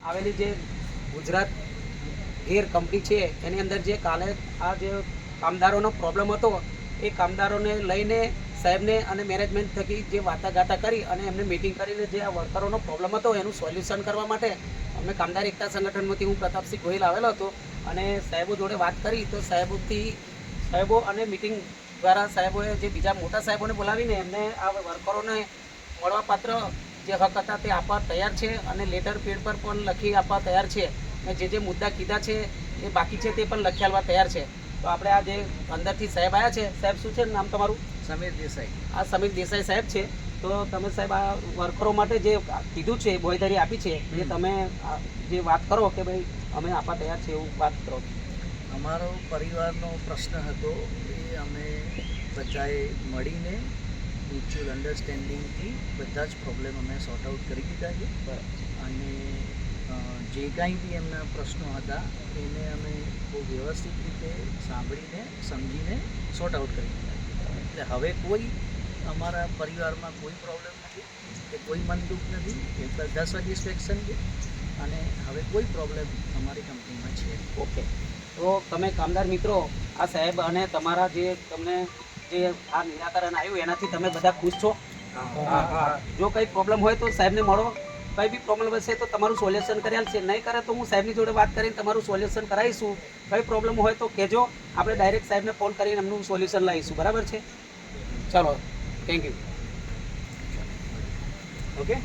આવેલી જે ગુજરાત ગેર કંપની છે એની અંદર જે કાલે આ જે કામદારોનો પ્રોબ્લેમ હતો એ કામદારોને લઈને સાહેબને અને મેનેજમેન્ટ થકી જે વાટાઘાટા કરી અને એમને મિટિંગ કરીને જે આ વર્કરોનો પ્રોબ્લેમ હતો એનું સોલ્યુશન કરવા માટે અમે કામદાર એકતા સંગઠનમાંથી હું પ્રતાપસિંહ ગોહિલ આવેલો હતો અને સાહેબો જોડે વાત કરી તો સાહેબો અને મિટિંગ દ્વારા સાહેબોએ જે બીજા મોટા સાહેબોને બોલાવીને એમને આ વર્કરોને મળવાપાત્ર જે હક હતા તે આપવા તૈયાર છે અને લેટર પેડ પર પણ લખી આપવા તૈયાર છે અને જે મુદ્દા કીધા છે એ બાકી છે તે પણ લખી આપવા તૈયાર છે. તો આપણે આ જે અંદરથી સાહેબ આવ્યા છે, સાહેબ શું છે નામ તમારું? સમીર દેસાઈ. આ સમીર દેસાઈ સાહેબ છે. તો તમે સાહેબ આ વર્કરો માટે જે કીધું છે, બોયદારી આપી છે, એ તમે જે વાત કરો કે ભાઈ અમે આપવા તૈયાર છે એવું વાત કરો. અમારો પરિવારનો પ્રશ્ન હતો એ અમે બધાએ મળીને મ્યુચ્યુઅલ અન્ડરસ્ટેન્ડિંગથી બધા જ પ્રોબ્લેમ અમે સોર્ટ આઉટ કરી દીધા છે અને જે કાંઈ બી એમના પ્રશ્નો હતા એને અમે બહુ વ્યવસ્થિત રીતે સાંભળીને સમજીને સોર્ટ આઉટ કરી દીધા છે. એટલે હવે કોઈ અમારા પરિવારમાં કોઈ પ્રોબ્લેમ નથી કે કોઈ મનદુખ નથી, એ બધા સેટિસ્ફેક્શન છે અને હવે કોઈ પ્રોબ્લેમ અમારી કંપનીમાં છે. ઓકે, તો તમે કામદાર મિત્રો આ સાહેબ અને તમારા જે તમને જે આ નિરાકરણ આવ્યું એનાથી તમે બધા ખુશ છો? જો કંઈ પ્રોબ્લેમ હોય તો સાહેબને મળો, કંઈ બી પ્રોબ્લેમ હશે તો તમારું સોલ્યુશન કરી આપશે, નહીં કરે તો હું સાહેબની જોડે વાત કરીને તમારું સોલ્યુશન કરાવીશું. કંઈ પ્રોબ્લેમ હોય તો કહેજો, આપણે ડાયરેક્ટ સાહેબને ફોન કરીને એમનું સોલ્યુશન લાવીશું. બરાબર છે? ચાલો, થેન્ક યુ. ઓકે.